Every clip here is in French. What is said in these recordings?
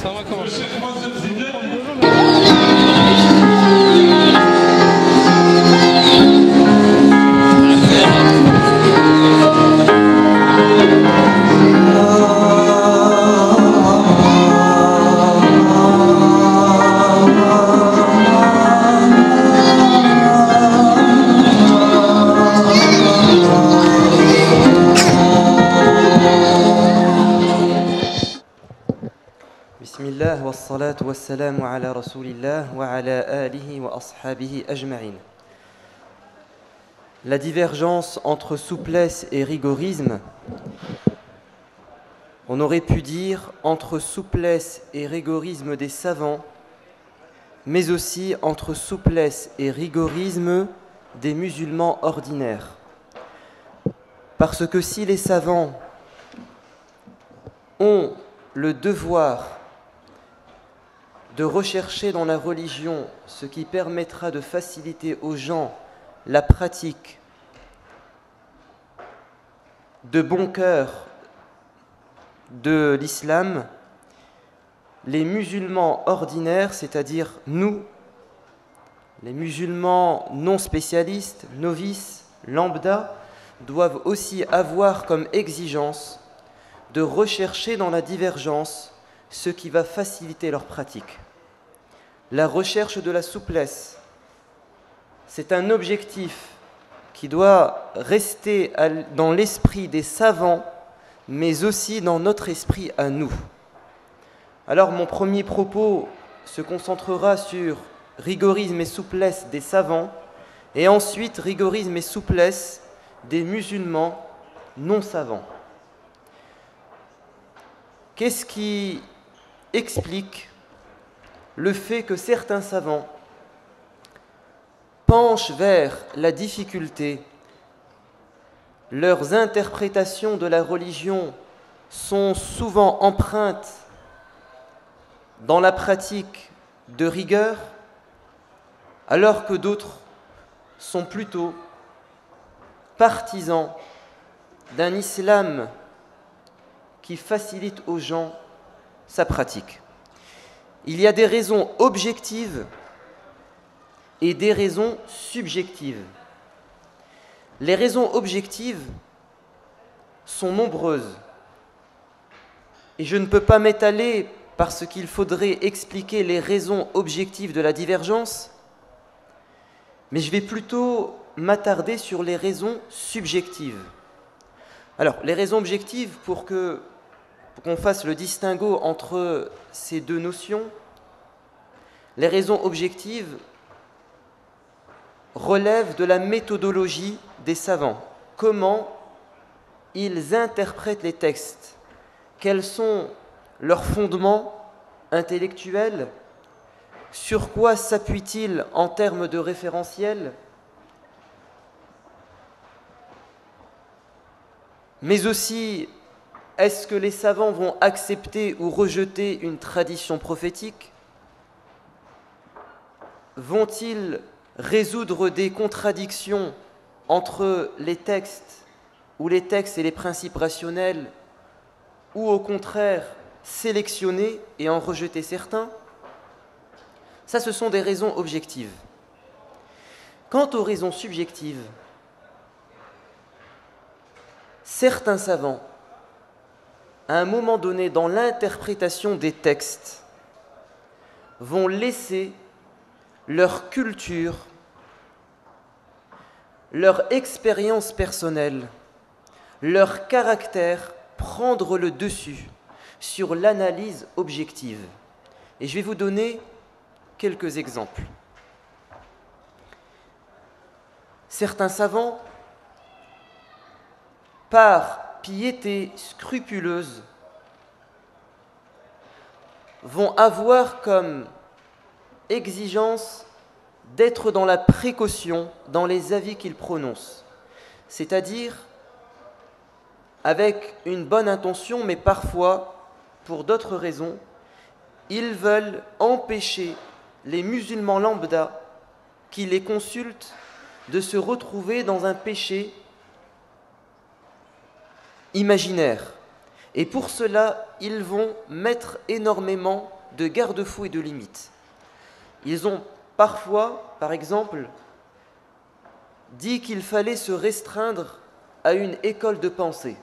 Ça va commencer. Bismillah wa salatu wa salamu ala rasulillah wa ala alihi wa ashabihi ajma'in. La divergence entre souplesse et rigorisme, on aurait pu dire entre souplesse et rigorisme des savants, mais aussi entre souplesse et rigorisme des musulmans ordinaires. Parce que si les savants ont le devoir de rechercher dans la religion ce qui permettra de faciliter aux gens la pratique de bon cœur de l'islam, les musulmans ordinaires, c'est-à-dire nous, les musulmans non spécialistes, novices, lambda, doivent aussi avoir comme exigence de rechercher dans la divergence ce qui va faciliter leur pratique. La recherche de la souplesse, c'est un objectif qui doit rester dans l'esprit des savants, mais aussi dans notre esprit à nous. Alors mon premier propos se concentrera sur rigorisme et souplesse des savants, et ensuite rigorisme et souplesse des musulmans non savants. Qu'est-ce qui explique le fait que certains savants penchent vers la difficulté, leurs interprétations de la religion sont souvent empreintes dans la pratique de rigueur, alors que d'autres sont plutôt partisans d'un islam qui facilite aux gens sa pratique. Il y a des raisons objectives et des raisons subjectives. Les raisons objectives sont nombreuses et je ne peux pas m'étaler parce qu'il faudrait expliquer les raisons objectives de la divergence, mais je vais plutôt m'attarder sur les raisons subjectives. Alors, les raisons objectives, pour qu'on fasse le distinguo entre ces deux notions, les raisons objectives relèvent de la méthodologie des savants. Comment ils interprètent les textes? Quels sont leurs fondements intellectuels? Sur quoi s'appuient-ils en termes de référentiel? Mais aussi, est-ce que les savants vont accepter ou rejeter une tradition prophétique? Vont-ils résoudre des contradictions entre les textes et les principes rationnels, ou au contraire sélectionner et en rejeter certains? Ça, ce sont des raisons objectives. Quant aux raisons subjectives, certains savants, à un moment donné dans l'interprétation des textes, vont laisser leur culture, leur expérience personnelle, leur caractère prendre le dessus sur l'analyse objective. Et je vais vous donner quelques exemples. Certains savants, par piété scrupuleuse, vont avoir comme exigence d'être dans la précaution dans les avis qu'ils prononcent, c'est-à-dire avec une bonne intention, mais parfois, pour d'autres raisons, ils veulent empêcher les musulmans lambda qui les consultent de se retrouver dans un péché imaginaire. Et pour cela, ils vont mettre énormément de garde-fous et de limites. Ils ont parfois, par exemple, dit qu'il fallait se restreindre à une école de pensée.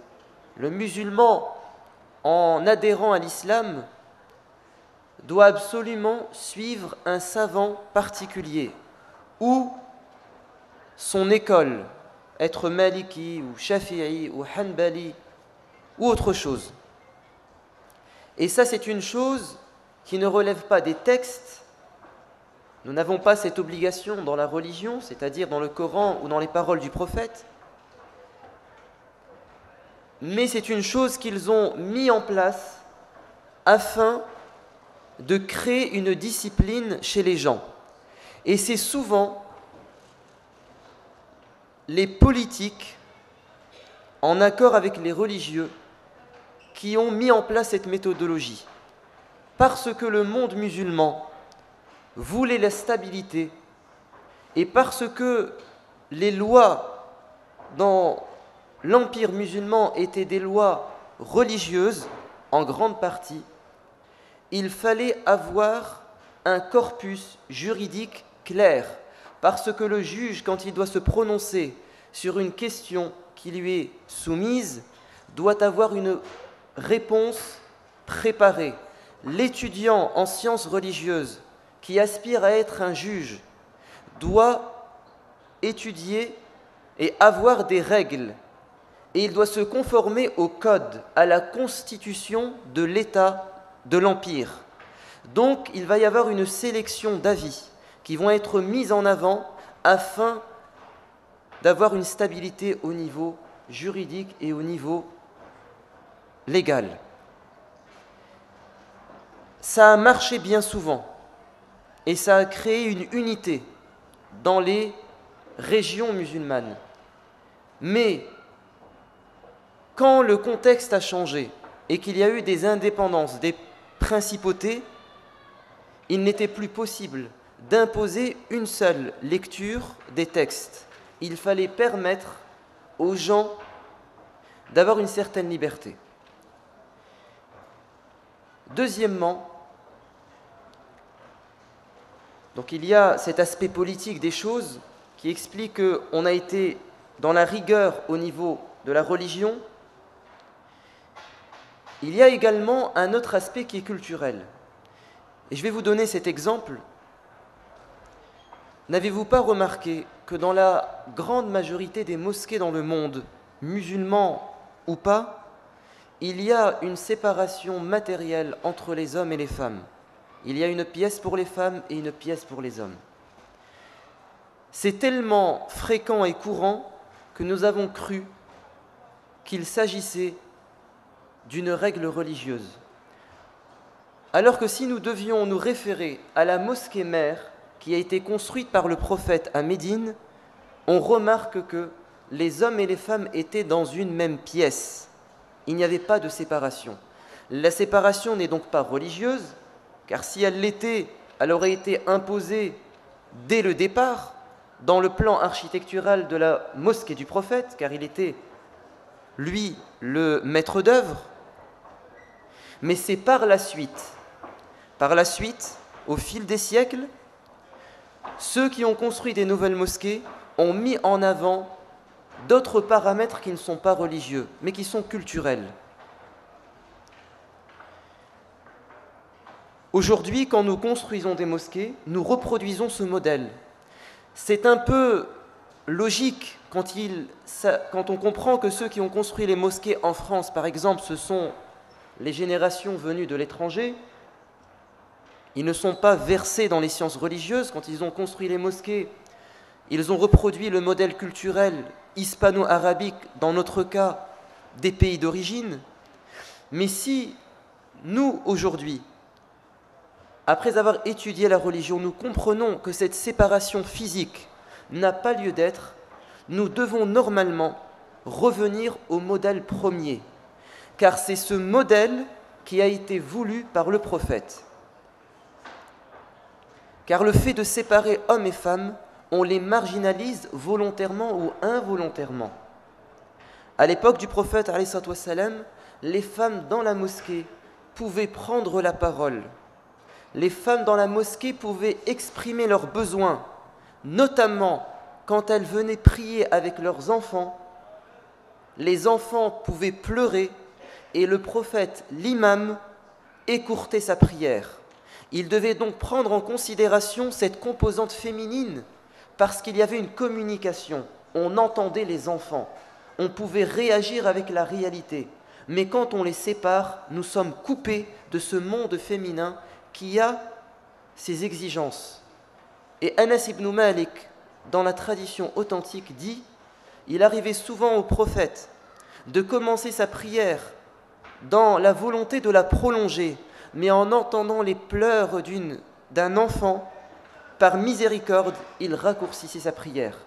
Le musulman, en adhérant à l'islam, doit absolument suivre un savant particulier ou son école, être maliki ou shafi'i ou hanbali ou autre chose. Et ça, c'est une chose qui ne relève pas des textes. Nous n'avons pas cette obligation dans la religion, c'est-à-dire dans le Coran ou dans les paroles du prophète, mais c'est une chose qu'ils ont mis en place afin de créer une discipline chez les gens. Et c'est souvent les politiques, en accord avec les religieux, qui ont mis en place cette méthodologie. Parce que le monde musulman voulait la stabilité et parce que les lois dans l'empire musulman étaient des lois religieuses, en grande partie, il fallait avoir un corpus juridique clair, parce que le juge, quand il doit se prononcer sur une question qui lui est soumise, doit avoir une réponse préparée. L'étudiant en sciences religieuses qui aspire à être un juge doit étudier et avoir des règles, et il doit se conformer au code, à la constitution de l'État de l'Empire. Donc, il va y avoir une sélection d'avis qui vont être mis en avant afin d'avoir une stabilité au niveau juridique et au niveau légal. Ça a marché bien souvent et ça a créé une unité dans les régions musulmanes. Mais quand le contexte a changé et qu'il y a eu des indépendances, des principautés, il n'était plus possible d'imposer une seule lecture des textes. Il fallait permettre aux gens d'avoir une certaine liberté. Deuxièmement, donc il y a cet aspect politique des choses qui explique qu'on a été dans la rigueur au niveau de la religion. Il y a également un autre aspect qui est culturel. Et je vais vous donner cet exemple. N'avez-vous pas remarqué que dans la grande majorité des mosquées dans le monde, musulmans ou pas, il y a une séparation matérielle entre les hommes et les femmes. Il y a une pièce pour les femmes et une pièce pour les hommes. C'est tellement fréquent et courant que nous avons cru qu'il s'agissait d'une règle religieuse. Alors que si nous devions nous référer à la mosquée mère qui a été construite par le prophète à Médine, on remarque que les hommes et les femmes étaient dans une même pièce. Il n'y avait pas de séparation. La séparation n'est donc pas religieuse, car si elle l'était, elle aurait été imposée dès le départ dans le plan architectural de la mosquée du prophète, car il était, lui, le maître d'œuvre. Mais c'est par la suite, au fil des siècles, ceux qui ont construit des nouvelles mosquées ont mis en avant d'autres paramètres qui ne sont pas religieux, mais qui sont culturels. Aujourd'hui, quand nous construisons des mosquées, nous reproduisons ce modèle. C'est un peu logique quand on comprend que ceux qui ont construit les mosquées en France, par exemple, ce sont les générations venues de l'étranger. Ils ne sont pas versés dans les sciences religieuses. Quand ils ont construit les mosquées, ils ont reproduit le modèle culturel hispano-arabique, dans notre cas, des pays d'origine. Mais si nous, aujourd'hui, après avoir étudié la religion, nous comprenons que cette séparation physique n'a pas lieu d'être, nous devons normalement revenir au modèle premier, car c'est ce modèle qui a été voulu par le prophète. Car le fait de séparer hommes et femmes, on les marginalise volontairement ou involontairement. À l'époque du prophète, alayhi salatu wassalam, les femmes dans la mosquée pouvaient prendre la parole. Les femmes dans la mosquée pouvaient exprimer leurs besoins, notamment quand elles venaient prier avec leurs enfants. Les enfants pouvaient pleurer et le prophète, l'imam, écourtait sa prière. Il devait donc prendre en considération cette composante féminine parce qu'il y avait une communication. On entendait les enfants, on pouvait réagir avec la réalité. Mais quand on les sépare, nous sommes coupés de ce monde féminin qui a ses exigences. Et Anas ibn Malik, dans la tradition authentique, dit « Il arrivait souvent au prophète de commencer sa prière dans la volonté de la prolonger, mais en entendant les pleurs d'un enfant, par miséricorde, il raccourcissait sa prière. »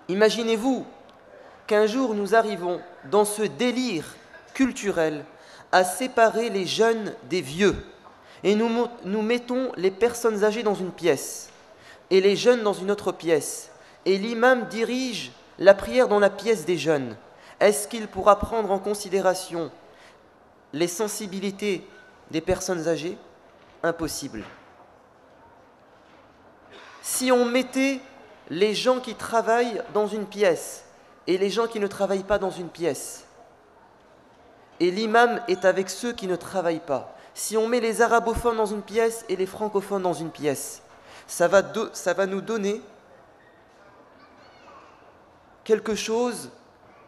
Imaginez-vous qu'un jour nous arrivons dans ce délire culturel à séparer les jeunes des vieux et nous mettons les personnes âgées dans une pièce et les jeunes dans une autre pièce et l'imam dirige la prière dans la pièce des jeunes. Est-ce qu'il pourra prendre en considération les sensibilités des personnes âgées? Impossible. Si on mettait les gens qui travaillent dans une pièce et les gens qui ne travaillent pas dans une pièce, et l'imam est avec ceux qui ne travaillent pas, si on met les arabophones dans une pièce et les francophones dans une pièce, ça va nous donner quelque chose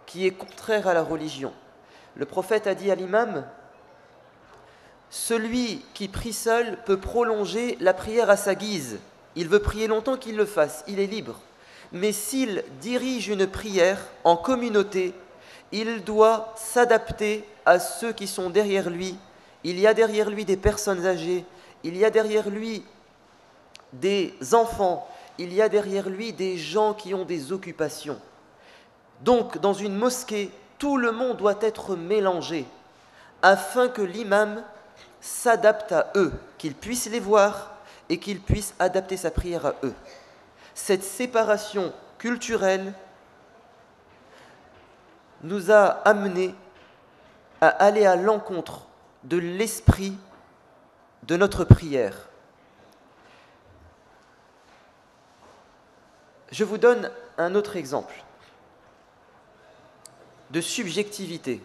qui est contraire à la religion. Le prophète a dit à l'imam, celui qui prie seul peut prolonger la prière à sa guise. Il veut prier longtemps, qu'il le fasse, il est libre. Mais s'il dirige une prière en communauté, il doit s'adapter à ceux qui sont derrière lui. Il y a derrière lui des personnes âgées, il y a derrière lui des enfants, il y a derrière lui des gens qui ont des occupations. Donc, dans une mosquée, tout le monde doit être mélangé afin que l'imam s'adapte à eux, qu'il puisse les voir et qu'il puisse adapter sa prière à eux. Cette séparation culturelle nous a amenés à aller à l'encontre de l'esprit de notre prière. Je vous donne un autre exemple de subjectivité.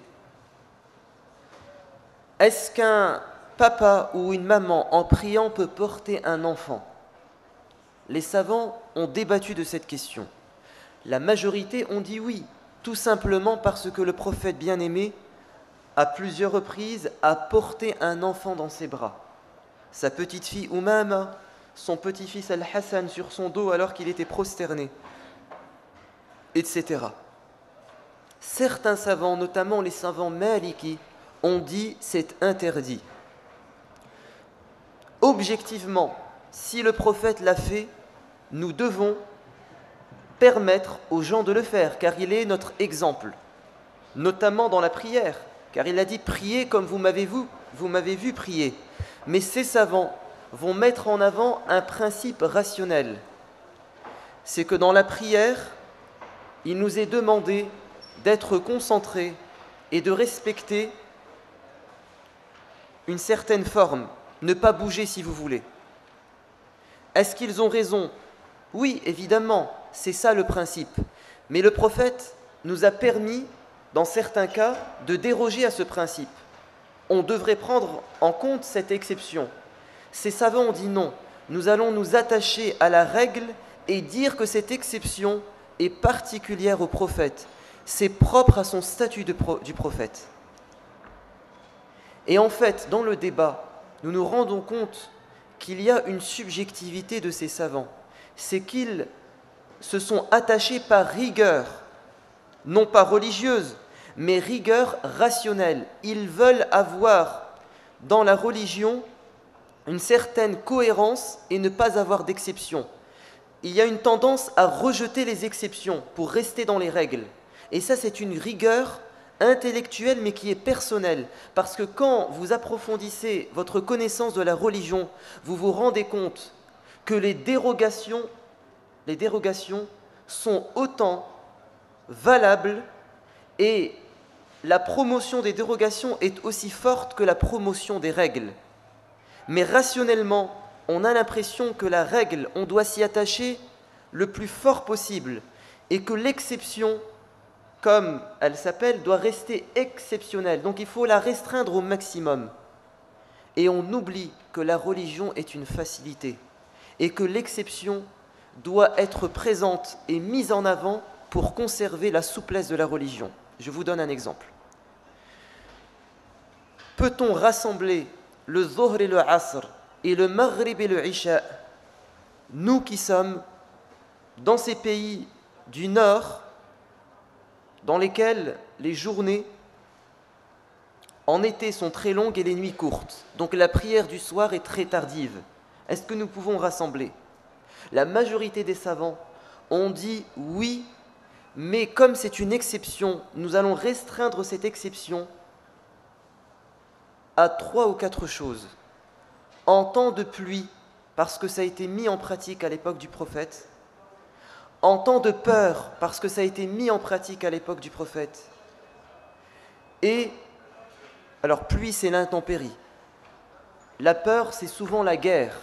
Est-ce qu'un papa ou une maman en priant peut porter un enfant? Les savants ont débattu de cette question. La majorité ont dit oui, tout simplement parce que le prophète bien-aimé, à plusieurs reprises, a porté un enfant dans ses bras. Sa petite fille Oumama, son petit-fils Al-Hassan sur son dos alors qu'il était prosterné, etc. Certains savants, notamment les savants maliki, ont dit c'est interdit. Objectivement, si le prophète l'a fait, nous devons permettre aux gens de le faire, car il est notre exemple, notamment dans la prière, car il a dit « priez comme vous m'avez vu prier ». Mais ces savants vont mettre en avant un principe rationnel. C'est que dans la prière, il nous est demandé d'être concentrés et de respecter une certaine forme, ne pas bouger si vous voulez. Est-ce qu'ils ont raison? Oui, évidemment, c'est ça le principe. Mais le prophète nous a permis, dans certains cas, de déroger à ce principe. On devrait prendre en compte cette exception. Ces savants ont dit non, nous allons nous attacher à la règle et dire que cette exception est particulière au prophète. C'est propre à son statut du prophète. Et en fait, dans le débat, nous nous rendons compte qu'il y a une subjectivité de ces savants. C'est qu'ils se sont attachés par rigueur, non pas religieuse, mais rigueur rationnelle. Ils veulent avoir dans la religion une certaine cohérence et ne pas avoir d'exception. Il y a une tendance à rejeter les exceptions pour rester dans les règles. Et ça, c'est une rigueur intellectuelle, mais qui est personnelle. Parce que quand vous approfondissez votre connaissance de la religion, vous vous rendez compte que les dérogations sont autant valables et la promotion des dérogations est aussi forte que la promotion des règles. Mais rationnellement, on a l'impression que la règle, on doit s'y attacher le plus fort possible et que l'exception, comme elle s'appelle, doit rester exceptionnelle. Donc il faut la restreindre au maximum. Et on oublie que la religion est une facilité et que l'exception doit être présente et mise en avant pour conserver la souplesse de la religion. Je vous donne un exemple. Peut-on rassembler le Zuhr et le Asr et le Maghrib et le Isha, nous qui sommes dans ces pays du Nord, dans lesquels les journées en été sont très longues et les nuits courtes, donc la prière du soir est très tardive. Est-ce que nous pouvons rassembler? La majorité des savants ont dit oui, mais comme c'est une exception, nous allons restreindre cette exception à 3 ou 4 choses. En temps de pluie, parce que ça a été mis en pratique à l'époque du prophète. En temps de peur, parce que ça a été mis en pratique à l'époque du prophète. Et, alors pluie c'est l'intempérie. La peur c'est souvent la guerre.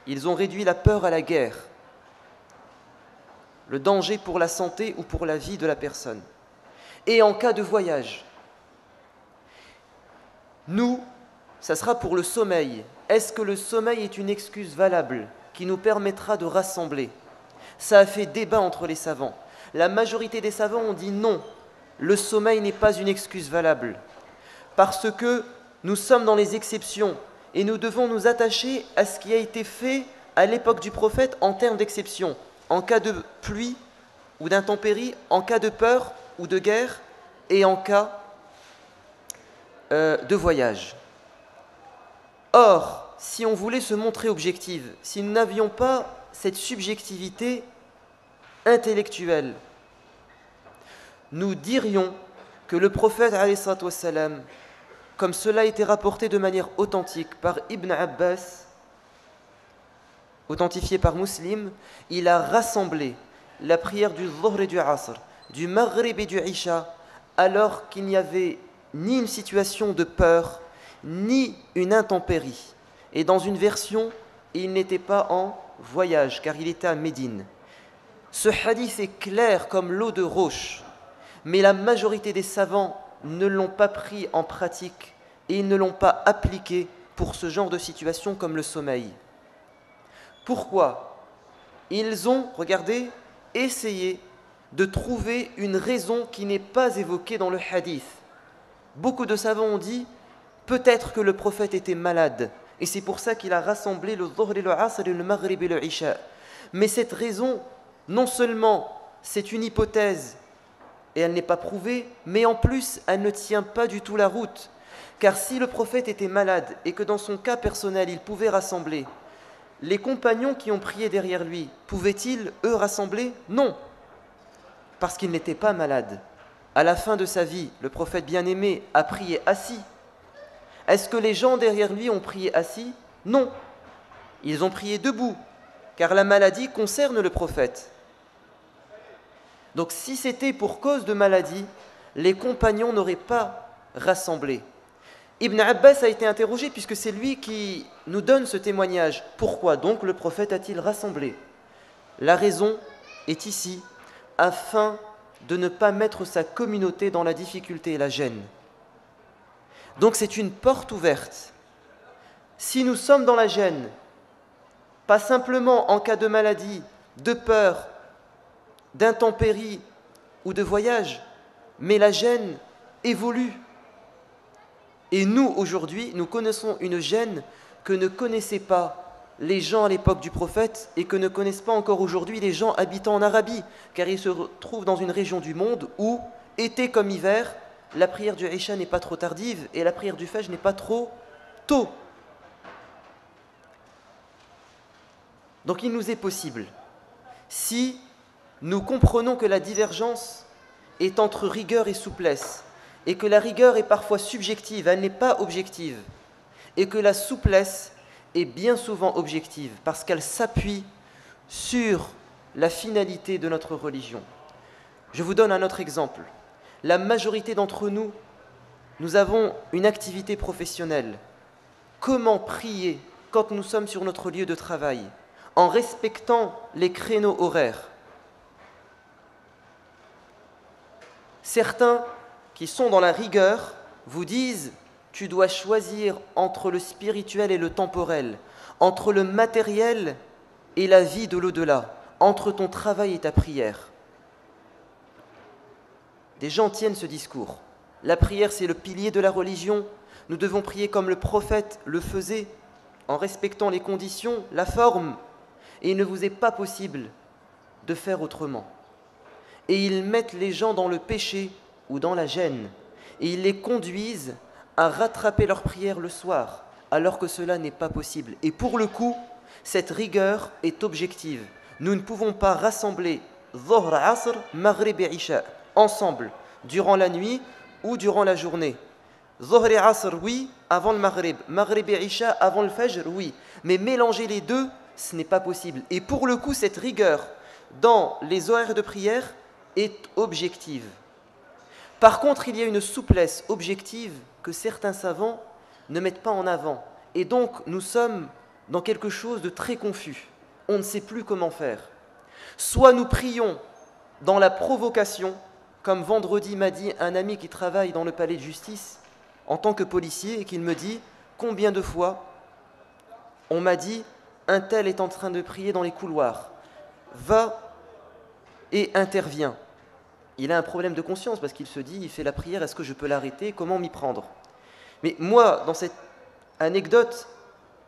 Ils ont réduit la peur à la guerre. Le danger pour la santé ou pour la vie de la personne. Et en cas de voyage. Nous, ça sera pour le sommeil. Est-ce que le sommeil est une excuse valable qui nous permettra de rassembler? Ça a fait débat entre les savants. La majorité des savants ont dit non, le sommeil n'est pas une excuse valable. Parce que nous sommes dans les exceptions et nous devons nous attacher à ce qui a été fait à l'époque du prophète en termes d'exception. En cas de pluie ou d'intempérie, en cas de peur ou de guerre et en cas de voyage. Or, si on voulait se montrer objectif, si nous n'avions pas cette subjectivité intellectuelle, nous dirions que le prophète, comme cela a été rapporté de manière authentique par Ibn Abbas, authentifié par Muslim, il a rassemblé la prière du Dhuhr et du Asr, du Maghrib et du Isha, alors qu'il n'y avait ni une situation de peur, ni une intempérie. Et dans une version, il n'était pas en voyage, car il était à Médine. Ce hadith est clair comme l'eau de roche, mais la majorité des savants ne l'ont pas pris en pratique et ils ne l'ont pas appliqué pour ce genre de situation comme le sommeil. Pourquoi? Ils ont, regardez, essayé de trouver une raison qui n'est pas évoquée dans le hadith. Beaucoup de savants ont dit peut-être que le prophète était malade et c'est pour ça qu'il a rassemblé le Dhuhr et le Asr et le Maghrib et le Isha. Mais cette raison, non seulement c'est une hypothèse et elle n'est pas prouvée, mais en plus elle ne tient pas du tout la route. Car si le prophète était malade et que dans son cas personnel il pouvait rassembler, les compagnons qui ont prié derrière lui, pouvaient-ils eux rassembler? Non, parce qu'il n'était pas malade. À la fin de sa vie, le prophète bien-aimé a prié assis. Est-ce que les gens derrière lui ont prié assis? Non. Ils ont prié debout, car la maladie concerne le prophète. Donc si c'était pour cause de maladie, les compagnons n'auraient pas rassemblé. Ibn Abbas a été interrogé puisque c'est lui qui nous donne ce témoignage. Pourquoi donc le prophète a-t-il rassemblé? La raison est ici, afin de ne pas mettre sa communauté dans la difficulté et la gêne. Donc c'est une porte ouverte. Si nous sommes dans la gêne, pas simplement en cas de maladie, de peur, d'intempérie ou de voyage, mais la gêne évolue. Et nous, aujourd'hui, nous connaissons une gêne que ne connaissaient pas les gens à l'époque du prophète et que ne connaissent pas encore aujourd'hui les gens habitant en Arabie, car ils se trouvent dans une région du monde où, été comme hiver, la prière du Isha n'est pas trop tardive et la prière du Fajr n'est pas trop tôt. Donc il nous est possible, si nous comprenons que la divergence est entre rigueur et souplesse, et que la rigueur est parfois subjective, elle n'est pas objective, et que la souplesse est bien souvent objective, parce qu'elle s'appuie sur la finalité de notre religion. Je vous donne un autre exemple. la majorité d'entre nous, nous avons une activité professionnelle. Comment prier quand nous sommes sur notre lieu de travail, en respectant les créneaux horaires? Certains qui sont dans la rigueur vous disent « tu dois choisir entre le spirituel et le temporel, entre le matériel et la vie de l'au-delà, entre ton travail et ta prière ». Des gens tiennent ce discours. La prière, c'est le pilier de la religion. Nous devons prier comme le prophète le faisait, en respectant les conditions, la forme. Et il ne vous est pas possible de faire autrement. Et ils mettent les gens dans le péché ou dans la gêne. Et ils les conduisent à rattraper leur prière le soir, alors que cela n'est pas possible. Et pour le coup, cette rigueur est objective. Nous ne pouvons pas rassembler Dhuhr, Asr, Maghrib et Isha ensemble, durant la nuit ou durant la journée. Dhuhr et Asr, oui, avant le Maghrib. Maghrib et Isha avant le Fajr, oui. Mais mélanger les deux, ce n'est pas possible. Et pour le coup, cette rigueur dans les horaires de prière est objective. Par contre, il y a une souplesse objective que certains savants ne mettent pas en avant. Et donc, nous sommes dans quelque chose de très confus. On ne sait plus comment faire. Soit nous prions dans la provocation, comme vendredi m'a dit un ami qui travaille dans le palais de justice en tant que policier et qu'il me dit combien de fois on m'a dit un tel est en train de prier dans les couloirs, va et intervient. Il a un problème de conscience parce qu'il se dit il fait la prière, est-ce que je peux l'arrêter, comment m'y prendre? Mais moi, dans cette anecdote,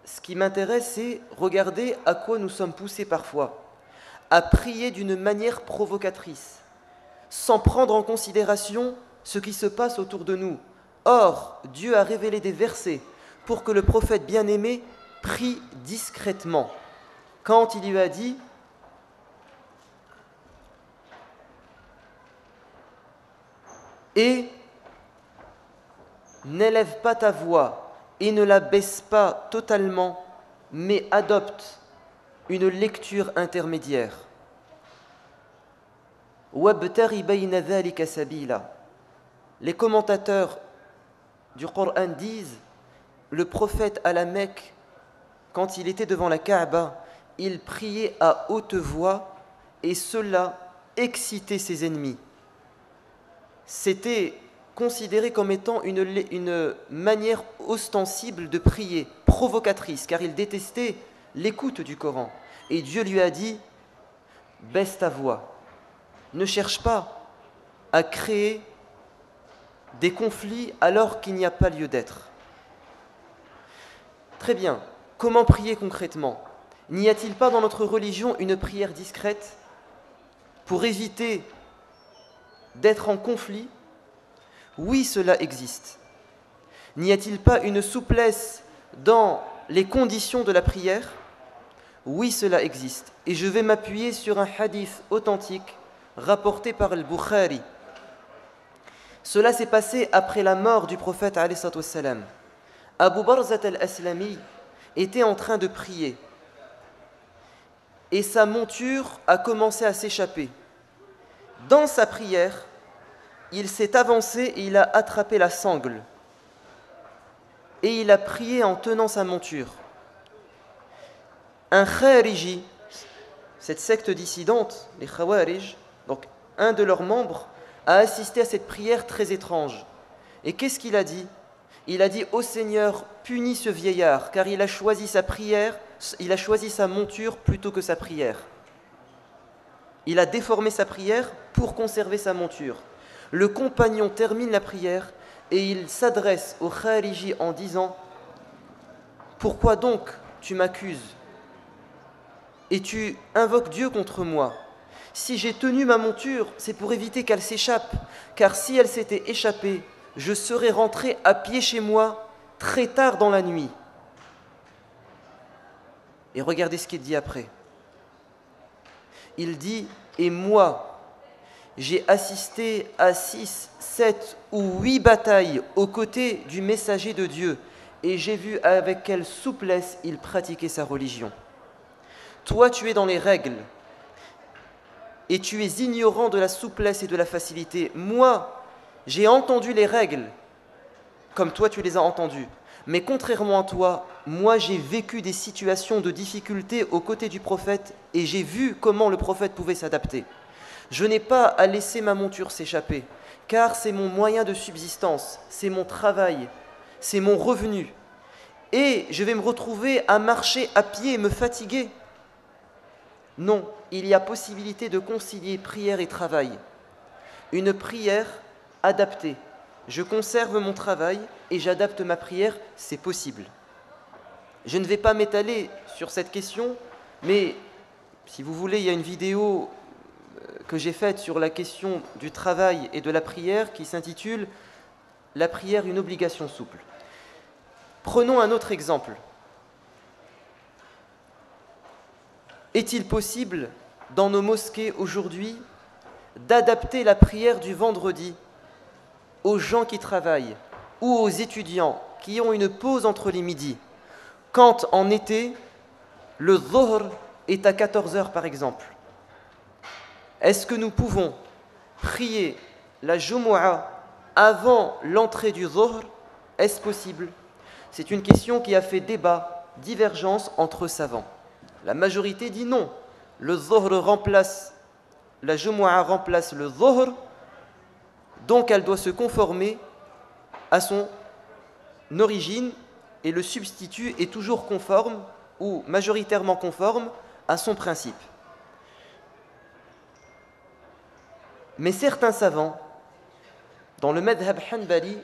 ce qui m'intéresse, c'est regarder à quoi nous sommes poussés parfois, à prier d'une manière provocatrice, sans prendre en considération ce qui se passe autour de nous. Or, Dieu a révélé des versets pour que le prophète bien-aimé prie discrètement. Quand il lui a dit « Et n'élève pas ta voix et ne la baisse pas totalement, mais adopte une lecture intermédiaire. » Les commentateurs du Coran disent le prophète à la Mecque, quand il était devant la Kaaba, il priait à haute voix et cela excitait ses ennemis. C'était considéré comme étant une manière ostensible de prier, provocatrice, car il détestait l'écoute du Coran. Et Dieu lui a dit, baisse ta voix. Ne cherche pas à créer des conflits alors qu'il n'y a pas lieu d'être. Très bien, comment prier concrètement? N'y a-t-il pas dans notre religion une prière discrète pour éviter d'être en conflit? Oui, cela existe. N'y a-t-il pas une souplesse dans les conditions de la prière? Oui, cela existe. Et je vais m'appuyer sur un hadith authentique rapporté par Al-Bukhari. Cela s'est passé après la mort du prophète alayhi salatu wassalam. Abu Barzat al-Aslami était en train de prier et sa monture a commencé à s'échapper. Dans sa prière, il s'est avancé et il a attrapé la sangle et il a prié en tenant sa monture. Un khariji, cette secte dissidente, les khawarij, donc un de leurs membres, a assisté à cette prière très étrange. Et qu'est-ce qu'il a dit? Il a dit, ô Seigneur, punis ce vieillard, car il a choisi sa prière, il a choisi sa monture plutôt que sa prière. Il a déformé sa prière pour conserver sa monture. Le compagnon termine la prière et il s'adresse au khariji en disant, pourquoi donc tu m'accuses et tu invoques Dieu contre moi? Si j'ai tenu ma monture, c'est pour éviter qu'elle s'échappe, car si elle s'était échappée, je serais rentré à pied chez moi très tard dans la nuit. Et regardez ce qu'il dit après. Il dit, et moi, j'ai assisté à 6, 7 ou 8 batailles aux côtés du messager de Dieu, et j'ai vu avec quelle souplesse il pratiquait sa religion. Toi, tu es dans les règles, et tu es ignorant de la souplesse et de la facilité. Moi, j'ai entendu les règles, comme toi tu les as entendues. Mais contrairement à toi, moi j'ai vécu des situations de difficulté aux côtés du prophète et j'ai vu comment le prophète pouvait s'adapter. Je n'ai pas à laisser ma monture s'échapper, car c'est mon moyen de subsistance, c'est mon travail, c'est mon revenu. Et je vais me retrouver à marcher à pied et me fatiguer. Non, il y a possibilité de concilier prière et travail. Une prière adaptée. Je conserve mon travail et j'adapte ma prière, c'est possible. Je ne vais pas m'étaler sur cette question, mais si vous voulez, il y a une vidéo que j'ai faite sur la question du travail et de la prière qui s'intitule « La prière, une obligation souple ». Prenons un autre exemple. Est-il possible, dans nos mosquées aujourd'hui, d'adapter la prière du vendredi aux gens qui travaillent ou aux étudiants qui ont une pause entre les midis, quand en été, le dhuhr est à 14 heures par exemple? Est-ce que nous pouvons prier la Jumu'ah avant l'entrée du dhuhr? Est-ce possible? C'est une question qui a fait débat, divergence entre savants. La majorité dit non. Le dhuhr remplace, la Jumu'ah remplace le dhuhr, donc elle doit se conformer à son origine et le substitut est toujours conforme ou majoritairement conforme à son principe. Mais certains savants, dans le madhab hanbali,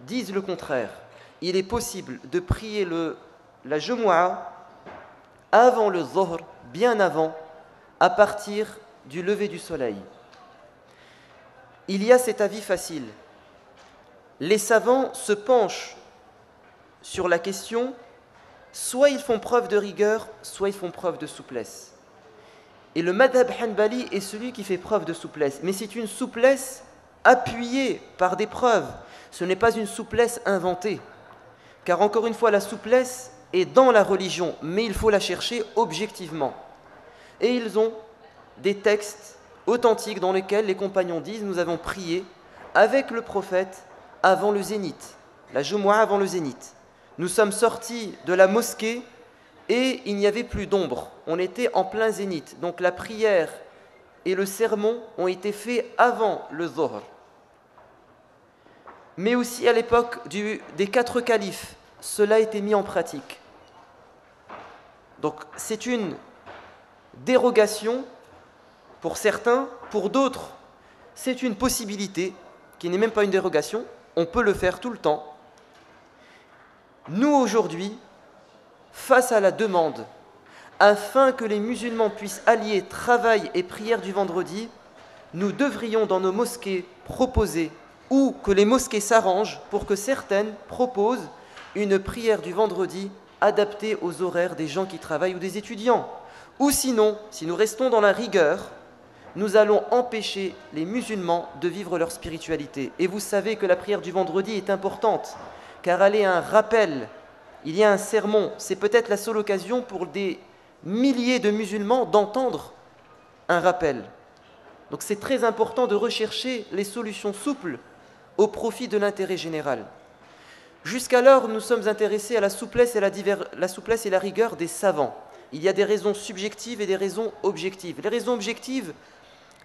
disent le contraire. Il est possible de prier la Jumu'ah avant le dhuhr, bien avant, à partir du lever du soleil. Il y a cet avis facile. Les savants se penchent sur la question, soit ils font preuve de rigueur, soit ils font preuve de souplesse. Et le madhab hanbali est celui qui fait preuve de souplesse. Mais c'est une souplesse appuyée par des preuves. Ce n'est pas une souplesse inventée. Car encore une fois, la souplesse est dans la religion, mais il faut la chercher objectivement. Et ils ont des textes authentiques dans lesquels les compagnons disent « Nous avons prié avec le prophète avant le zénith, la Jumu'ah avant le zénith. Nous sommes sortis de la mosquée et il n'y avait plus d'ombre. On était en plein zénith. Donc la prière et le sermon ont été faits avant le dhuhr. Mais aussi à l'époque des 4 califes, cela a été mis en pratique. Donc c'est une dérogation pour certains, pour d'autres, c'est une possibilité qui n'est même pas une dérogation, on peut le faire tout le temps. Nous aujourd'hui, face à la demande, afin que les musulmans puissent allier travail et prière du vendredi, nous devrions dans nos mosquées proposer, ou que les mosquées s'arrangent pour que certaines proposent une prière du vendredi adaptée aux horaires des gens qui travaillent ou des étudiants. Ou sinon, si nous restons dans la rigueur, nous allons empêcher les musulmans de vivre leur spiritualité. Et vous savez que la prière du vendredi est importante, car elle est un rappel, il y a un sermon, c'est peut-être la seule occasion pour des milliers de musulmans d'entendre un rappel. Donc c'est très important de rechercher les solutions souples au profit de l'intérêt général. Jusqu'alors, nous sommes intéressés à la souplesse et la rigueur des savants. Il y a des raisons subjectives et des raisons objectives. Les raisons objectives,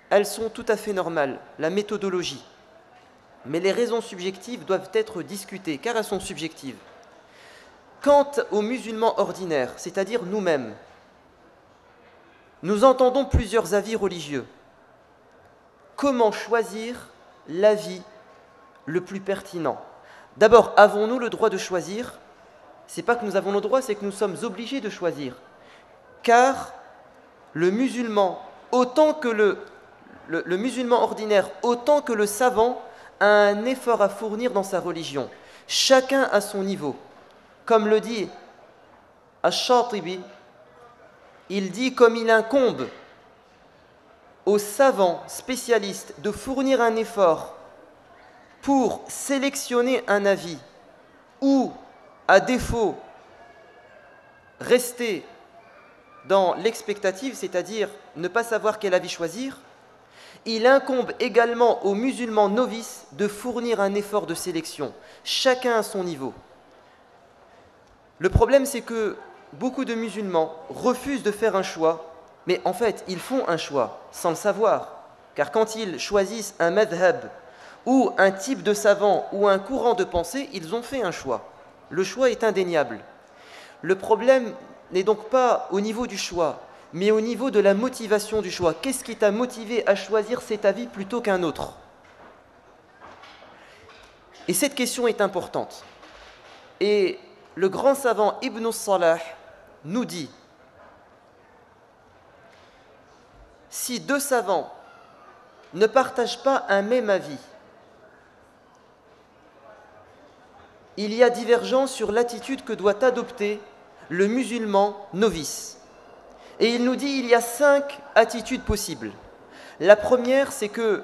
elles sont tout à fait normales, la méthodologie. Mais les raisons subjectives doivent être discutées, car elles sont subjectives. Quant aux musulmans ordinaires, c'est-à-dire nous-mêmes, nous entendons plusieurs avis religieux. Comment choisir l'avis le plus pertinent? D'abord, avons-nous le droit de choisir? Ce n'est pas que nous avons le droit, c'est que nous sommes obligés de choisir. Car le musulman, autant que le musulman ordinaire, autant que le savant, a un effort à fournir dans sa religion. Chacun à son niveau. Comme le dit Ash-Shatibi, il dit comme il incombe aux savants spécialistes de fournir un effort pour sélectionner un avis ou, à défaut, rester dans l'expectative, c'est-à-dire ne pas savoir quel avis choisir, Il incombe également aux musulmans novices de fournir un effort de sélection, chacun à son niveau. Le problème, c'est que beaucoup de musulmans refusent de faire un choix, mais en fait, ils font un choix sans le savoir. Car quand ils choisissent un madhab ou un type de savant ou un courant de pensée, ils ont fait un choix. Le choix est indéniable. Le problème n'est donc pas au niveau du choix, mais au niveau de la motivation du choix. Qu'est-ce qui t'a motivé à choisir cet avis plutôt qu'un autre? Et cette question est importante. Et le grand savant Ibn Salah nous dit, si deux savants ne partagent pas un même avis, il y a divergence sur l'attitude que doit adopter le musulman novice. Et il nous dit il y a 5 attitudes possibles. La première, c'est que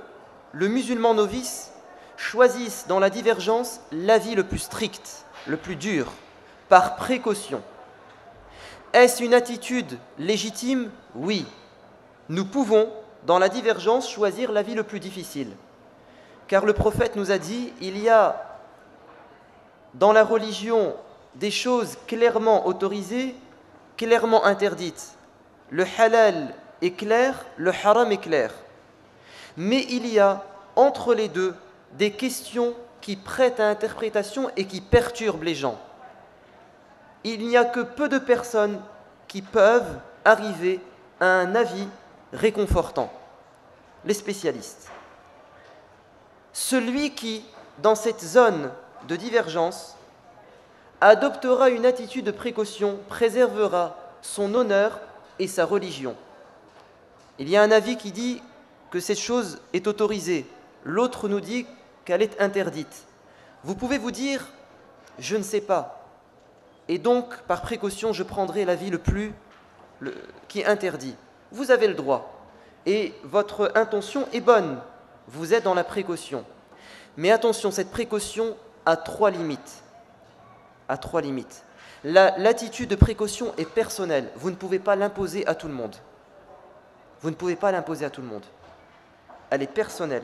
le musulman novice choisisse dans la divergence l'avis le plus strict, le plus dur, par précaution. Est-ce une attitude légitime? Oui. Nous pouvons, dans la divergence, choisir l'avis le plus difficile. Car le prophète nous a dit, il y a dans la religion des choses clairement autorisées, clairement interdites. Le halal est clair, le haram est clair. Mais il y a entre les deux des questions qui prêtent à interprétation et qui perturbent les gens. Il n'y a que peu de personnes qui peuvent arriver à un avis réconfortant. Les spécialistes. Celui qui, dans cette zone de divergence, adoptera une attitude de précaution, préservera son honneur et sa religion. Il y a un avis qui dit que cette chose est autorisée, l'autre nous dit qu'elle est interdite. Vous pouvez vous dire, je ne sais pas, et donc par précaution je prendrai l'avis qui est interdit. Vous avez le droit, et votre intention est bonne, vous êtes dans la précaution. Mais attention, cette précaution a 3 limites. L'attitude de précaution est personnelle. Vous ne pouvez pas l'imposer à tout le monde. Elle est personnelle.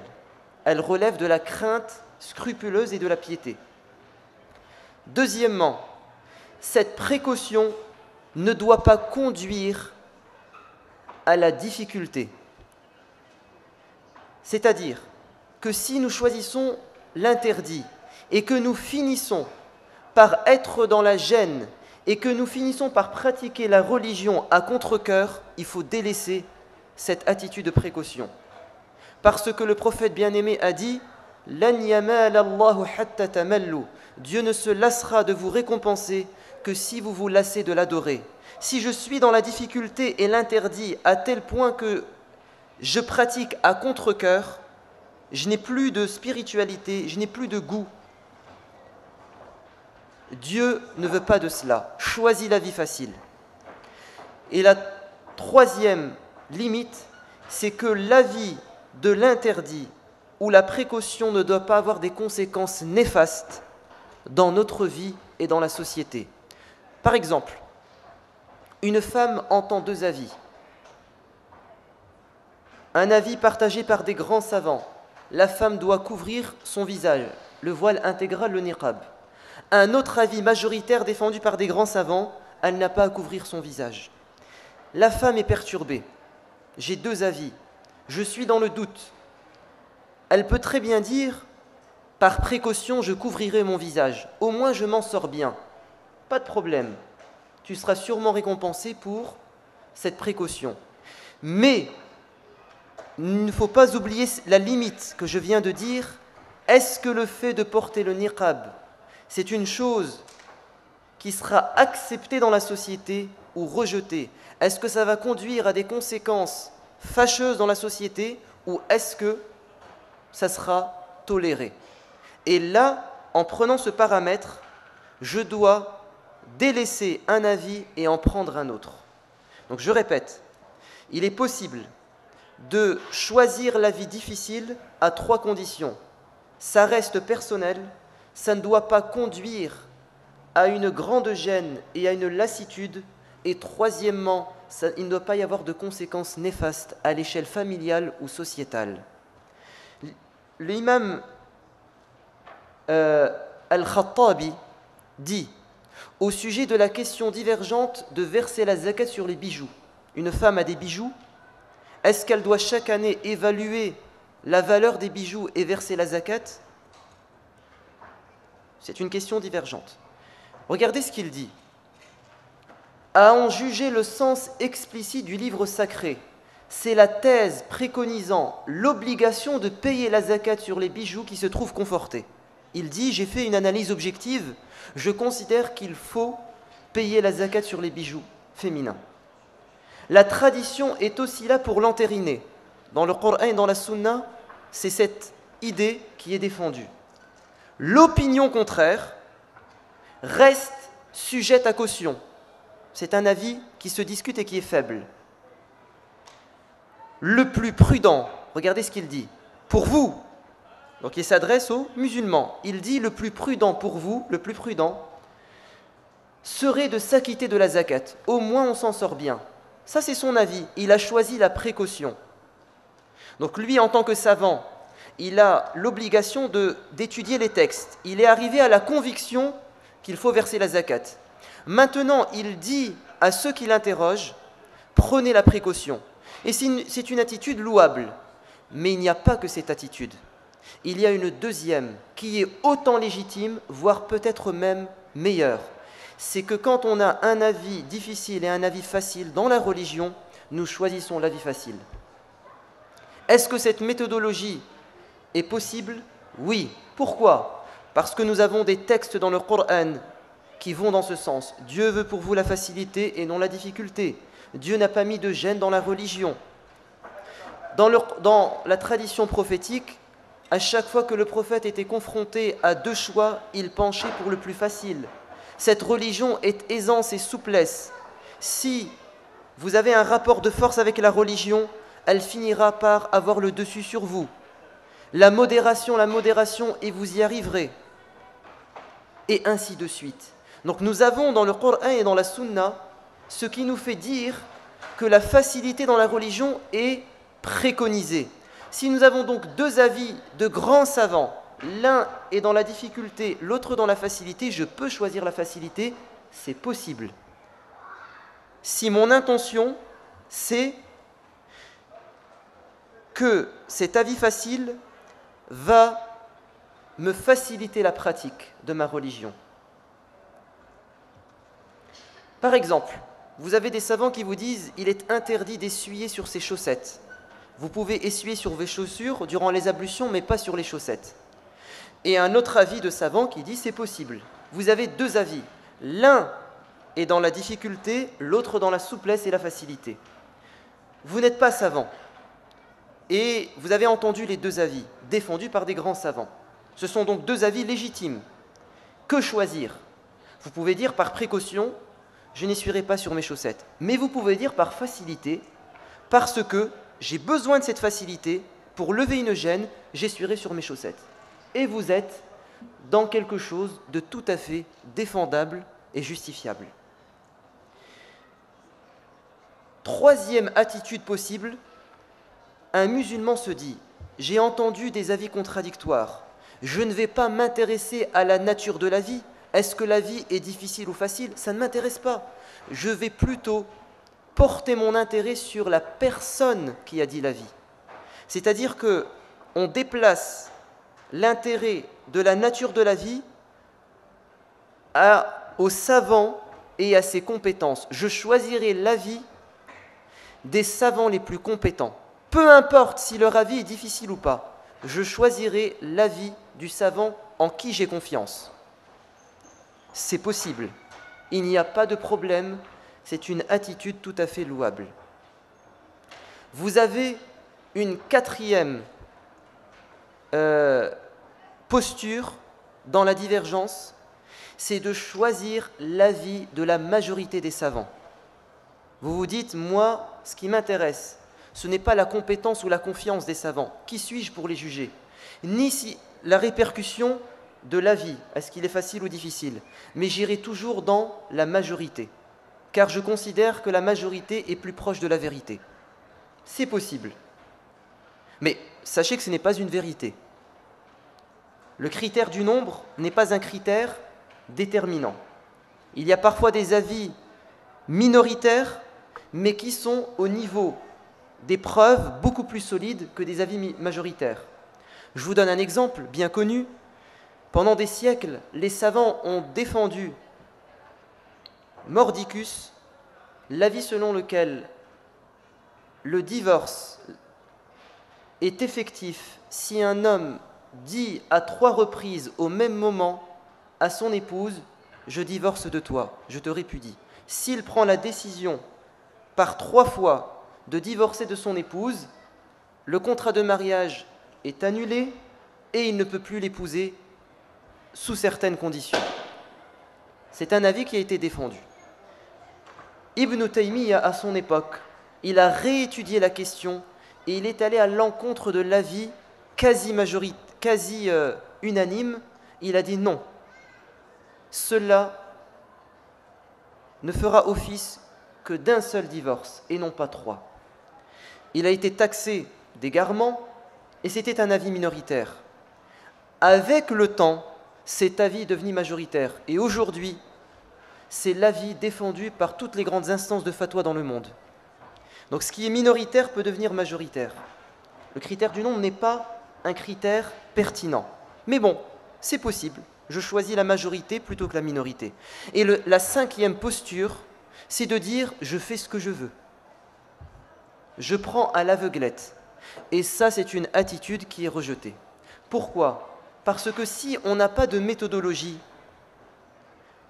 Elle relève de la crainte scrupuleuse et de la piété. Deuxièmement, cette précaution ne doit pas conduire à la difficulté. C'est-à-dire que si nous choisissons l'interdit et que nous finissons par être dans la gêne et que nous finissons par pratiquer la religion à contre-cœur, il faut délaisser cette attitude de précaution. Parce que le prophète bien-aimé a dit « Lan yamal Allahu hatta tamallu » Dieu ne se lassera de vous récompenser que si vous vous lassez de l'adorer. Si je suis dans la difficulté et l'interdit à tel point que je pratique à contre-cœur, je n'ai plus de spiritualité, je n'ai plus de goût. Dieu ne veut pas de cela. Choisis la vie facile. Et la troisième limite, c'est que l'avis de l'interdit ou la précaution ne doit pas avoir des conséquences néfastes dans notre vie et dans la société. Par exemple, une femme entend 2 avis. Un avis partagé par des grands savants. La femme doit couvrir son visage, le voile intégral, le niqab. Un autre avis majoritaire défendu par des grands savants, elle n'a pas à couvrir son visage. La femme est perturbée. J'ai 2 avis. Je suis dans le doute. Elle peut très bien dire, par précaution, je couvrirai mon visage. Au moins, je m'en sors bien. Pas de problème. Tu seras sûrement récompensé pour cette précaution. Mais il ne faut pas oublier la limite que je viens de dire. Est-ce que le fait de porter le niqab, c'est une chose qui sera acceptée dans la société ou rejetée? Est-ce que ça va conduire à des conséquences fâcheuses dans la société ou est-ce que ça sera toléré? Et là, en prenant ce paramètre, je dois délaisser un avis et en prendre un autre. Donc je répète, il est possible de choisir l'avis difficile à 3 conditions. Ça reste personnel, ça ne doit pas conduire à une grande gêne et à une lassitude, Et troisièmement, il ne doit pas y avoir de conséquences néfastes à l'échelle familiale ou sociétale. L'imam Al-Khattabi dit au sujet de la question divergente de verser la zakat sur les bijoux. Une femme a des bijoux, est-ce qu'elle doit chaque année évaluer la valeur des bijoux et verser la zakat? C'est une question divergente. Regardez ce qu'il dit. À en juger le sens explicite du livre sacré, c'est la thèse préconisant l'obligation de payer la zakat sur les bijoux qui se trouvent confortés. Il dit, j'ai fait une analyse objective, je considère qu'il faut payer la zakat sur les bijoux féminins. La tradition est aussi là pour l'entériner. Dans le Coran et dans la Sunna, c'est cette idée qui est défendue. L'opinion contraire reste sujette à caution. C'est un avis qui se discute et qui est faible. Le plus prudent, regardez ce qu'il dit, pour vous, donc il s'adresse aux musulmans, il dit le plus prudent pour vous, le plus prudent, serait de s'acquitter de la zakat. Au moins on s'en sort bien. Ça c'est son avis, il a choisi la précaution. Donc lui en tant que savant, il a l'obligation d'étudier les textes. Il est arrivé à la conviction qu'il faut verser la zakat. Maintenant, il dit à ceux qui l'interrogent, prenez la précaution. Et c'est une attitude louable. Mais il n'y a pas que cette attitude. Il y a une deuxième qui est autant légitime, voire peut-être même meilleure. C'est que quand on a un avis difficile et un avis facile dans la religion, nous choisissons l'avis facile. Est-ce que cette méthodologie est possible? Oui. Pourquoi? Parce que nous avons des textes dans le Coran qui vont dans ce sens. Dieu veut pour vous la facilité et non la difficulté. Dieu n'a pas mis de gêne dans la religion. Dans la tradition prophétique, à chaque fois que le prophète était confronté à deux choix, il penchait pour le plus facile. Cette religion est aisance et souplesse. Si vous avez un rapport de force avec la religion, elle finira par avoir le dessus sur vous. La modération, et vous y arriverez. Et ainsi de suite. Donc nous avons dans le Coran et dans la Sunna ce qui nous fait dire que la facilité dans la religion est préconisée. Si nous avons donc deux avis de grands savants, l'un est dans la difficulté, l'autre dans la facilité, je peux choisir la facilité, c'est possible. Si mon intention, c'est que cet avis facile va me faciliter la pratique de ma religion. Par exemple, vous avez des savants qui vous disent « il est interdit d'essuyer sur ses chaussettes ». Vous pouvez essuyer sur vos chaussures durant les ablutions, mais pas sur les chaussettes. Et un autre avis de savant qui dit « c'est possible ». Vous avez deux avis. L'un est dans la difficulté, l'autre dans la souplesse et la facilité. Vous n'êtes pas savant. Et vous avez entendu les deux avis, défendus par des grands savants. Ce sont donc deux avis légitimes. Que choisir? Vous pouvez dire par précaution, je n'essuierai pas sur mes chaussettes. Mais vous pouvez dire par facilité, parce que j'ai besoin de cette facilité, pour lever une gêne, j'essuierai sur mes chaussettes. Et vous êtes dans quelque chose de tout à fait défendable et justifiable. Troisième attitude possible, un musulman se dit « j'ai entendu des avis contradictoires, je ne vais pas m'intéresser à la nature de la vie, est-ce que la vie est difficile ou facile? Ça ne m'intéresse pas. Je vais plutôt porter mon intérêt sur la personne qui a dit la vie. » C'est-à-dire qu'on déplace l'intérêt de la nature de la vie aux savants et à ses compétences. Je choisirai l'avis des savants les plus compétents. Peu importe si leur avis est difficile ou pas, je choisirai l'avis du savant en qui j'ai confiance. C'est possible. Il n'y a pas de problème. C'est une attitude tout à fait louable. Vous avez une quatrième posture dans la divergence, c'est de choisir l'avis de la majorité des savants. Vous vous dites, moi, ce qui m'intéresse, ce n'est pas la compétence ou la confiance des savants. Qui suis-je pour les juger? Ni si la répercussion de l'avis, est-ce qu'il est facile ou difficile? Mais j'irai toujours dans la majorité. car je considère que la majorité est plus proche de la vérité. C'est possible. Mais sachez que ce n'est pas une vérité. Le critère du nombre n'est pas un critère déterminant. Il y a parfois des avis minoritaires, mais qui sont au niveau des preuves beaucoup plus solides que des avis majoritaires. Je vous donne un exemple bien connu. Pendant des siècles, les savants ont défendu mordicus, l'avis selon lequel le divorce est effectif si un homme dit à 3 reprises au même moment à son épouse « Je divorce de toi, je te répudie ». S'il prend la décision par 3 fois de divorcer de son épouse, le contrat de mariage est annulé et il ne peut plus l'épouser sous certaines conditions. C'est un avis qui a été défendu. Ibn Taymiyyah, à son époque, il a réétudié la question et il est allé à l'encontre de l'avis quasi unanime. Il a dit non, cela ne fera office que d'un seul divorce et non pas 3. Il a été taxé d'égarement et c'était un avis minoritaire. Avec le temps, cet avis est devenu majoritaire et aujourd'hui, c'est l'avis défendu par toutes les grandes instances de fatwa dans le monde. Donc ce qui est minoritaire peut devenir majoritaire. Le critère du nombre n'est pas un critère pertinent. Mais bon, c'est possible. Je choisis la majorité plutôt que la minorité. Et la 5e posture, c'est de dire « je fais ce que je veux ». Je prends à l'aveuglette. Et ça, c'est une attitude qui est rejetée. Pourquoi ? Parce que si on n'a pas de méthodologie,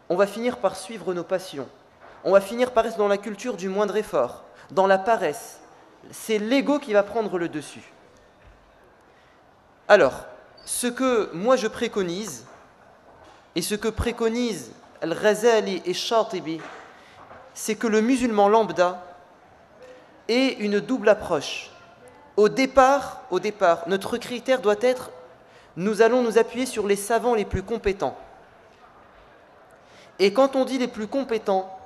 on va finir par suivre nos passions. On va finir par être dans la culture du moindre effort, dans la paresse. C'est l'ego qui va prendre le dessus. Alors, ce que moi je préconise, et ce que préconisent Al-Ghazali et Shatibi, c'est que le musulman lambda ait une double approche. Au départ, notre critère doit être nous allons nous appuyer sur les savants les plus compétents. Et quand on dit les plus compétents,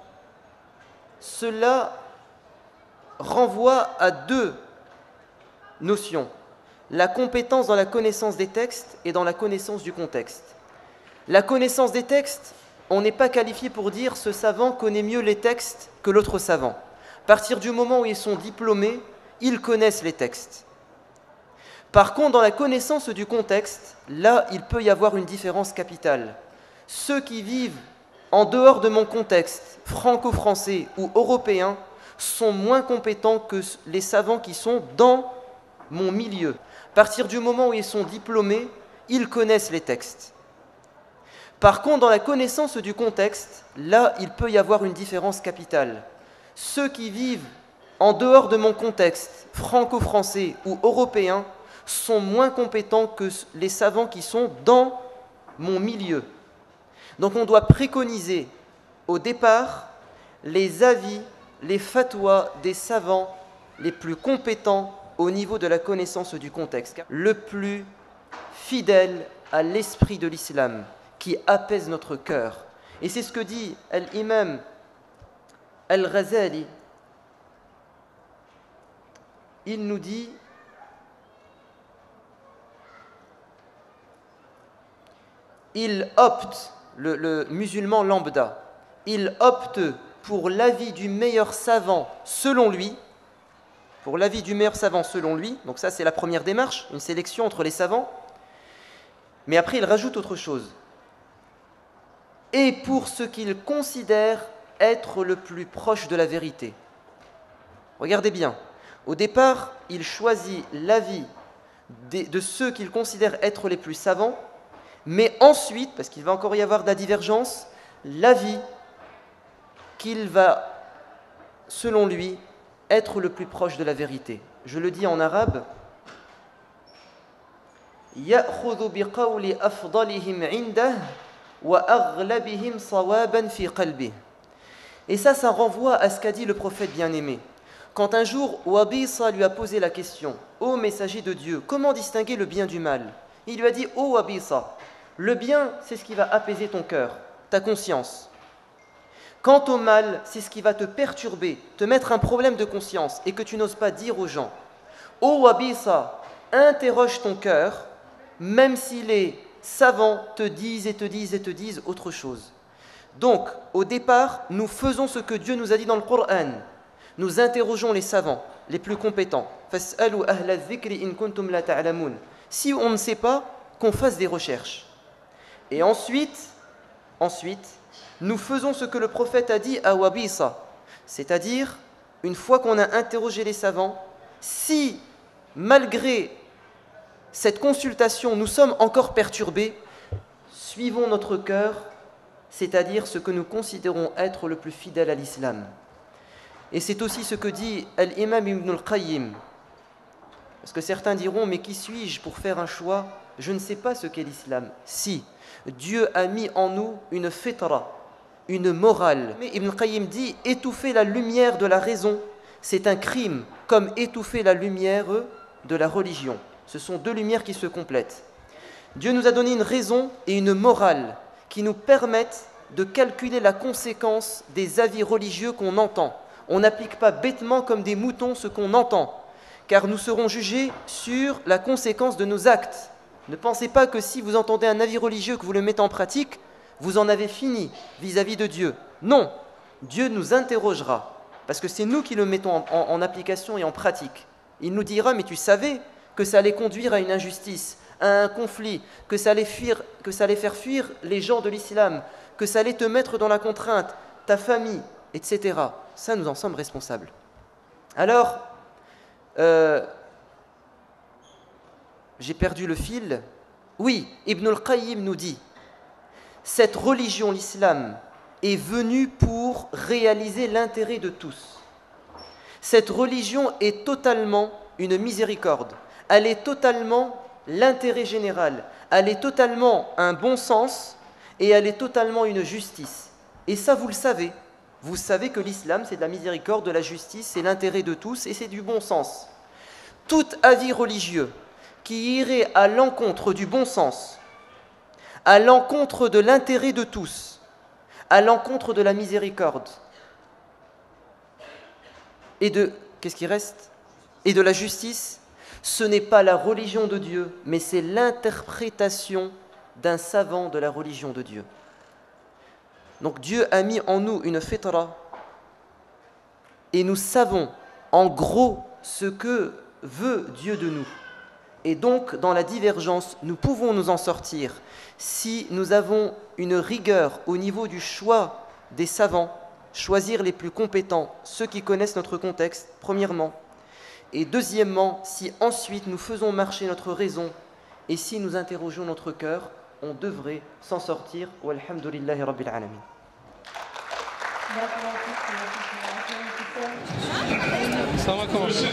cela renvoie à 2 notions. La compétence dans la connaissance des textes et dans la connaissance du contexte. La connaissance des textes, on n'est pas qualifié pour dire ce savant connaît mieux les textes que l'autre savant. À partir du moment où ils sont diplômés, ils connaissent les textes. Par contre, dans la connaissance du contexte, là, il peut y avoir une différence capitale. Ceux qui vivent en dehors de mon contexte, franco-français ou européen, sont moins compétents que les savants qui sont dans mon milieu. À partir du moment où ils sont diplômés, ils connaissent les textes. Par contre, dans la connaissance du contexte, là, il peut y avoir une différence capitale. Ceux qui vivent en dehors de mon contexte, franco-français ou européen, sont moins compétents que les savants qui sont dans mon milieu. Donc on doit préconiser au départ les avis, les fatwas des savants les plus compétents au niveau de la connaissance du contexte, le plus fidèle à l'esprit de l'islam, qui apaise notre cœur. Et c'est ce que dit l'imam Al-Ghazali. Il nous dit il opte, le musulman lambda, il opte pour l'avis du meilleur savant selon lui, donc ça c'est la première démarche, une sélection entre les savants, mais après il rajoute autre chose. Et pour ce qu'il considère être le plus proche de la vérité. Regardez bien, au départ, il choisit l'avis de ceux qu'il considère être les plus savants, mais ensuite, parce qu'il va encore y avoir de la divergence, l'avis qu'il va, selon lui, être le plus proche de la vérité. Je le dis en arabe. يَأْخُذُ بِقَوْلِ أَفْضَلِهِمْ عِنْدَهُ وَأَغْلَبِهِمْ صَوَابًا فِي قَلْبِهِ. Et ça renvoie à ce qu'a dit le prophète bien-aimé. Quand un jour, Wabisa lui a posé la question, « Ô messager de Dieu, comment distinguer le bien du mal ?» Il lui a dit, « Ô Wabisa, le bien, c'est ce qui va apaiser ton cœur, ta conscience. Quant au mal, c'est ce qui va te perturber, te mettre un problème de conscience et que tu n'oses pas dire aux gens. Ô Wabisa, interroge ton cœur, même si les savants te disent et te disent et te disent autre chose. Donc, au départ, nous faisons ce que Dieu nous a dit dans le Coran. Nous interrogeons les savants, les plus compétents. Fas'alu ahla dhikri in kuntum la ta'lamun. Si on ne sait pas, qu'on fasse des recherches. Et ensuite, nous faisons ce que le prophète a dit à Wabisa, c'est-à-dire, une fois qu'on a interrogé les savants, si, malgré cette consultation, nous sommes encore perturbés, suivons notre cœur, c'est-à-dire ce que nous considérons être le plus fidèle à l'islam. Et c'est aussi ce que dit l'imam Ibn al-Qayyim. Parce que certains diront, mais qui suis-je pour faire un choix? Je ne sais pas ce qu'est l'islam. Si, Dieu a mis en nous une fitra, une morale. Mais Ibn al-Qayyim dit, étouffer la lumière de la raison, c'est un crime, comme étouffer la lumière de la religion. Ce sont deux lumières qui se complètent. Dieu nous a donné une raison et une morale qui nous permettent de calculer la conséquence des avis religieux qu'on entend. On n'applique pas bêtement comme des moutons ce qu'on entend, car nous serons jugés sur la conséquence de nos actes. Ne pensez pas que si vous entendez un avis religieux, que vous le mettez en pratique, vous en avez fini vis-à-vis de Dieu. Non, Dieu nous interrogera, parce que c'est nous qui le mettons en application et en pratique. Il nous dira, mais tu savais que ça allait conduire à une injustice, à un conflit, que ça allait faire fuir les gens de l'islam, que ça allait te mettre dans la contrainte, ta famille, etc. Ça, nous en sommes responsables. Alors, j'ai perdu le fil. Oui, Ibn al-Qayyim nous dit, cette religion, l'islam, est venue pour réaliser l'intérêt de tous. Cette religion est totalement une miséricorde. Elle est totalement l'intérêt général. Elle est totalement un bon sens et elle est totalement une justice. Et ça, vous le savez. Vous savez que l'islam, c'est de la miséricorde, de la justice, c'est l'intérêt de tous et c'est du bon sens. Tout avis religieux qui irait à l'encontre du bon sens, à l'encontre de l'intérêt de tous, à l'encontre de la miséricorde et de, qu'est-ce qui reste? Et de la justice, ce n'est pas la religion de Dieu, mais c'est l'interprétation d'un savant de la religion de Dieu. Donc Dieu a mis en nous une fitra et nous savons en gros ce que veut Dieu de nous. Et donc dans la divergence, nous pouvons nous en sortir si nous avons une rigueur au niveau du choix des savants, choisir les plus compétents, ceux qui connaissent notre contexte, premièrement. Et deuxièmement, si ensuite nous faisons marcher notre raison et si nous interrogeons notre cœur, on devrait s'en sortir. Walhamdulillahi Rabbil Alamin. Ça va commencer.